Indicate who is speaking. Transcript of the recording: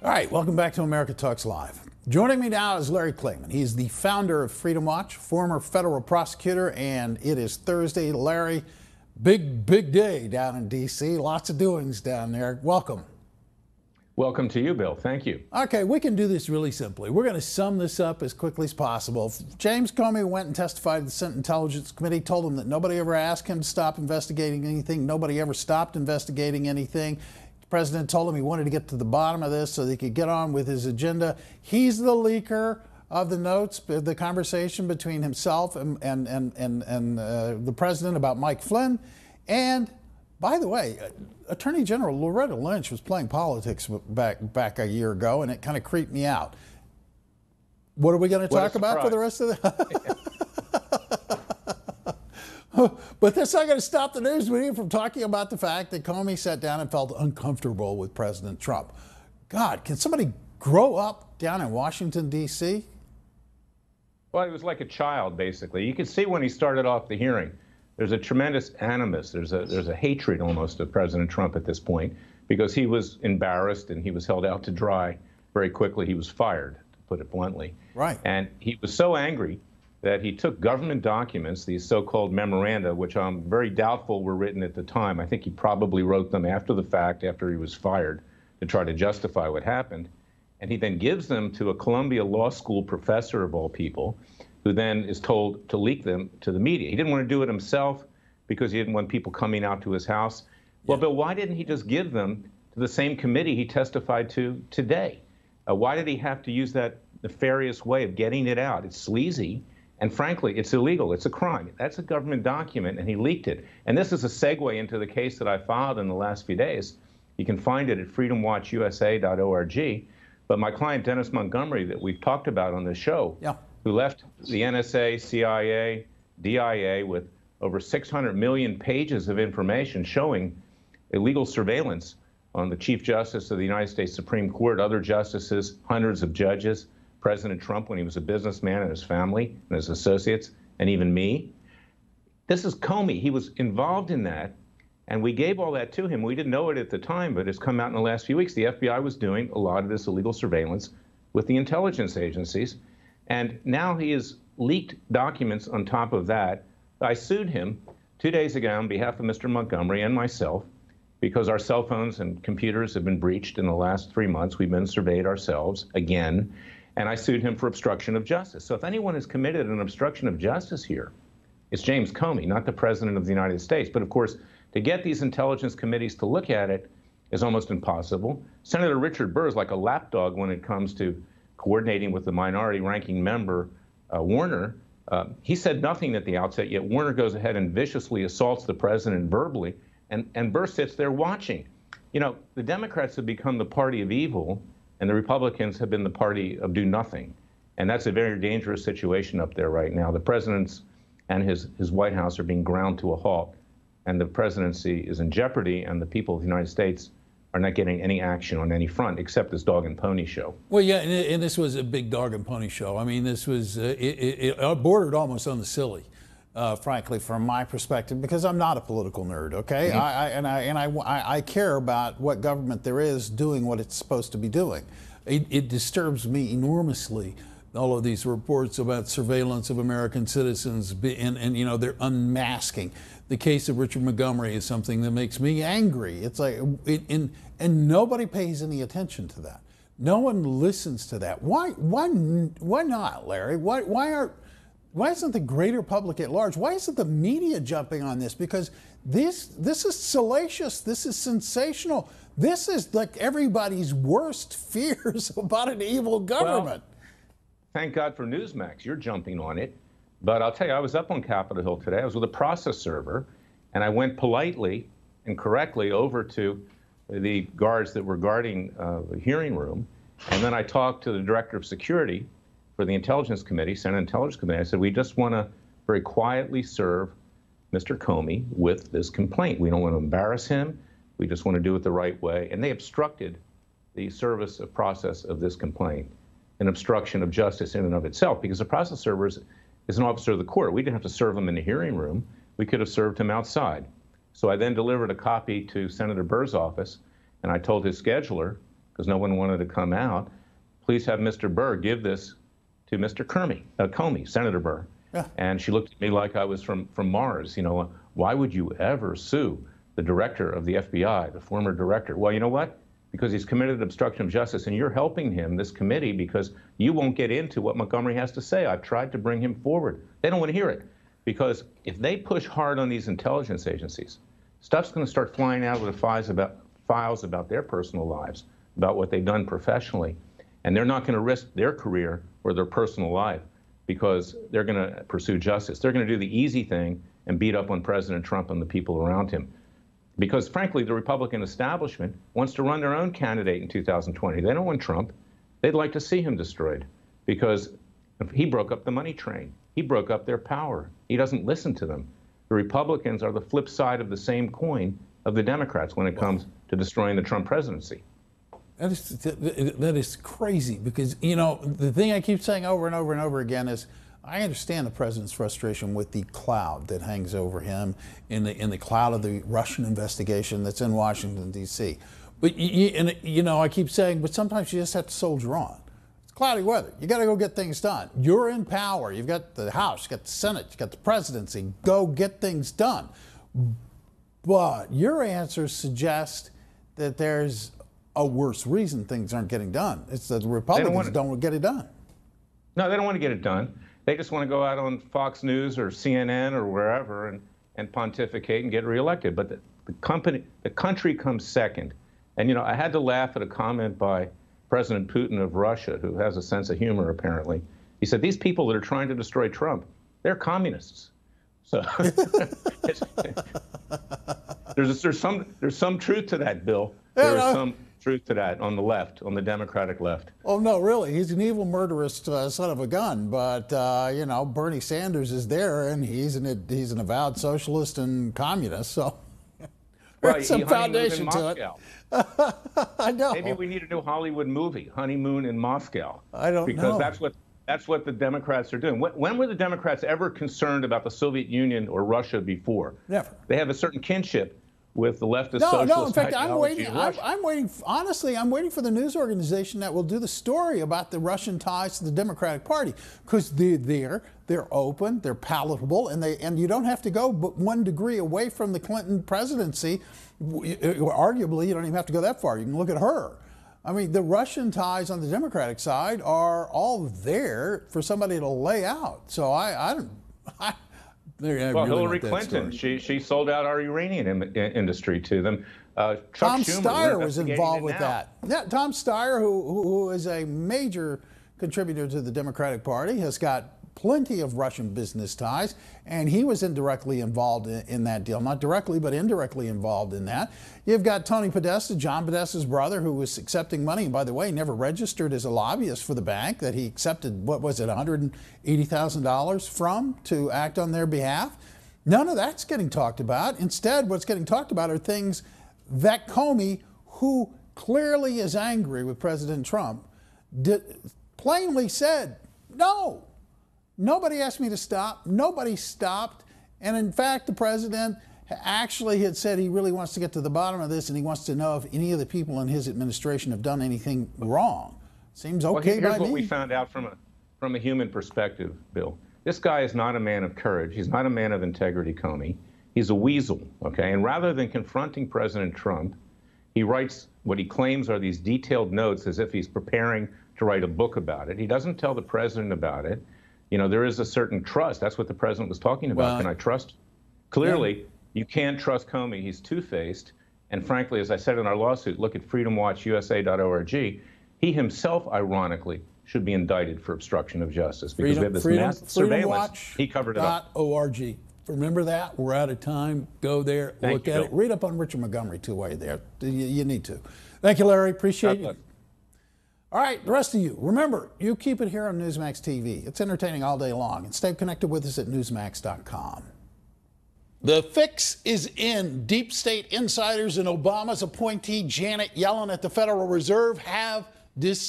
Speaker 1: All right, welcome back to America Talks Live. Joining me now is Larry Klayman. He's the founder of Freedom Watch, former federal prosecutor, and it is Thursday. Larry, big day down in D.C. Lots of doings down there. Welcome.
Speaker 2: Welcome to you, Bill. Thank you.
Speaker 1: Okay, we can do this really simply. We're going to sum this up as quickly as possible. James Comey went and testified to the Senate Intelligence Committee, told him that nobody ever asked him to stop investigating anything. Nobody ever stopped investigating anything. The president told him he wanted to get to the bottom of this so that he could get on with his agenda. He's the leaker of the notes, the conversation between himself and the president about Mike Flynn. And by the way, Attorney General Loretta Lynch was playing politics back a year ago, and it kind of creeped me out. What are we going to talk about for the rest of the... But that's not going to stop the news media from talking about the fact that Comey sat down and felt uncomfortable with President Trump. God, can somebody grow up down in Washington, D.C.?
Speaker 2: Well, he was like a child, basically. You could see when he started off the hearing, there's a tremendous animus. There's a hatred almost of President Trump at this point because he was embarrassed and he was held out to dry very quickly. He was fired, to put it bluntly.
Speaker 1: Right.
Speaker 2: And he was so angry that he took government documents, these so-called memoranda, which I'm very doubtful were written at the time. I think he probably wrote them after the fact, after he was fired, to try to justify what happened. And he then gives them to a Columbia Law School professor of all people, who then is told to leak them to the media. He didn't want to do it himself because he didn't want people coming out to his house. Well, Bill, why didn't he just give them to the same committee he testified to today? Why did he have to use that nefarious way of getting it out? It's sleazy. And frankly, it's illegal. It's a crime. That's a government document, and he leaked it. And this is a segue into the case that I filed in the last few days. You can find it at freedomwatchusa.org. But my client, Dennis Montgomery, that we've talked about on this show, who left the NSA, CIA, DIA with over 600 million pages of information showing illegal surveillance on the Chief Justice of the United States Supreme Court, other justices, hundreds of judges, President Trump when he was a businessman, and his family and his associates, and even me. This is Comey. He was involved in that, and we gave all that to him. We didn't know it at the time, but it's come out in the last few weeks. The FBI was doing a lot of this illegal surveillance with the intelligence agencies, and now he has leaked documents on top of that. I sued him 2 days ago on behalf of Mr. Montgomery and myself because our cell phones and computers have been breached in the last 3 months. We've been surveyed ourselves again. And I sued him for obstruction of justice. So if anyone has committed an obstruction of justice here, it's James Comey, not the President of the United States. But of course, to get these intelligence committees to look at it is almost impossible. Senator Richard Burr is like a lapdog when it comes to coordinating with the minority ranking member, Warner. He said nothing at the outset, yet Warner goes ahead and viciously assaults the president verbally, and Burr sits there watching. You know, the Democrats have become the party of evil, and the Republicans have been the party of do nothing. And that's a very dangerous situation up there right now. The president's and his White House are being ground to a halt, and the presidency is in jeopardy, and the people of the United States are not getting any action on any front except this dog and pony show.
Speaker 1: Well, yeah, and this was a big dog and pony show. I mean, this was, it bordered almost on the silly. Frankly, from my perspective, because I'm not a political nerd, okay? Mm-hmm. I care about what government there is doing what it's supposed to be doing. It disturbs me enormously, all of these reports about surveillance of American citizens, and you know, they're unmasking. The case of Richard Montgomery is something that makes me angry. It's like, and nobody pays any attention to that. No one listens to that. Why not, Larry? Why isn't the greater public at large? Why isn't the media jumping on this? Because this is salacious. This is sensational. This is like everybody's worst fears about an evil government.
Speaker 2: Well, thank God for Newsmax. You're jumping on it. But I'll tell you, I was up on Capitol Hill today. I was with a process server, and I went politely and correctly over to the guards that were guarding the hearing room. And then I talked to the director of security for the Intelligence Committee, Senate Intelligence Committee. I said, we just want to very quietly serve Mr. Comey with this complaint. We don't want to embarrass him. We just want to do it the right way. And they obstructed the service of process of this complaint, an obstruction of justice in and of itself, because the process server is an officer of the court. We didn't have to serve him in the hearing room. We could have served him outside. So I then delivered a copy to Senator Burr's office, and I told his scheduler because no one wanted to come out, please have Mr. Burr give this to Mr. Comey, Senator Burr.
Speaker 1: Yeah.
Speaker 2: And she looked at me like I was from Mars. You know, why would you ever sue the director of the FBI, the former director? Well, you know what? Because he's committed obstruction of justice, and you're helping him, this committee, because you won't get into what Montgomery has to say. I've tried to bring him forward. They don't want to hear it, because if they push hard on these intelligence agencies, stuff's going to start flying out of the files about their personal lives, about what they've done professionally, and they're not going to risk their career or their personal life because they're going to pursue justice. They're going to do the easy thing and beat up on President Trump and the people around him. Because, frankly, the Republican establishment wants to run their own candidate in 2020. They don't want Trump. They'd like to see him destroyed because he broke up the money train. He broke up their power. He doesn't listen to them. The Republicans are the flip side of the same coin of the Democrats when it comes to destroying the Trump presidency.
Speaker 1: That is crazy because, you know, the thing I keep saying over and over and over again is I understand the president's frustration with the cloud that hangs over him in the cloud of the Russian investigation that's in Washington, D.C. But, you know, I keep saying, but sometimes you just have to soldier on. It's cloudy weather. You got to go get things done. You're in power. You've got the House, you've got the Senate, you've got the presidency. Go get things done. But your answers suggest that there's a worse reason things aren't getting done. It's that the Republicans don't get it done.
Speaker 2: No, they don't want to get it done. They just want to go out on Fox News or CNN or wherever and pontificate and get reelected. But the country comes second. And, you know, I had to laugh at a comment by President Putin of Russia, who has a sense of humor, apparently. He said, these people that are trying to destroy Trump, they're communists. So there's some truth to that, Bill. There's some truth to that on the left, on the Democratic left.
Speaker 1: Oh, no, really. He's an evil, murderous son of a gun. But, you know, Bernie Sanders is there, and he's an avowed socialist and communist. So there's some foundation to it. I know.
Speaker 2: Maybe we need a new Hollywood movie, Honeymoon in Moscow.
Speaker 1: I don't know.
Speaker 2: Because that's what the Democrats are doing. When were the Democrats ever concerned about the Soviet Union or Russia before?
Speaker 1: Never.
Speaker 2: They have a certain kinship with the leftist socialist.
Speaker 1: No, in fact, I'm waiting, honestly, I'm waiting for the news organization that will do the story about the Russian ties to the Democratic Party, because they're open, they're palatable, and you don't have to go but 1 degree away from the Clinton presidency. Arguably, you don't even have to go that far. You can look at her. I mean, the Russian ties on the Democratic side are all there for somebody to lay out. So
Speaker 2: Hillary Clinton, she sold out our uranium industry to them.
Speaker 1: Tom Steyer was involved with that. Yeah, Tom Steyer, who is a major contributor to the Democratic Party, has got plenty of Russian business ties, and he was indirectly involved in that deal. Not directly, but indirectly involved in that. You've got Tony Podesta, John Podesta's brother, who was accepting money, and by the way, never registered as a lobbyist for the bank that he accepted, what was it, $180,000 from to act on their behalf. None of that's getting talked about. Instead, what's getting talked about are things that Comey, who clearly is angry with President Trump, plainly said, no. Nobody asked me to stop. Nobody stopped. And in fact, the president actually had said he really wants to get to the bottom of this, and he wants to know if any of the people in his administration have done anything wrong. Seems okay by me.
Speaker 2: Here's what we found out from a human perspective, Bill. This guy is not a man of courage. He's not a man of integrity, Comey. He's a weasel, okay? And rather than confronting President Trump, he writes what he claims are these detailed notes as if he's preparing to write a book about it. He doesn't tell the president about it. You know, there is a certain trust. That's what the president was talking about. Well, can I trust? Clearly, you can't trust Comey. He's two-faced. And frankly, as I said in our lawsuit, look at freedomwatchusa.org. He himself, ironically, should be indicted for obstruction of justice because we have this massive surveillance. He covered it up.
Speaker 1: .org. Remember that? We're out of time. Go there, look at it. Read up on Richard Montgomery, too, while you're there. You need to. Thank you, Larry. Appreciate you. All right, the rest of you, remember, you keep it here on Newsmax TV. It's entertaining all day long. And stay connected with us at newsmax.com. The fix is in. Deep state insiders and Obama's appointee Janet Yellen at the Federal Reserve have decided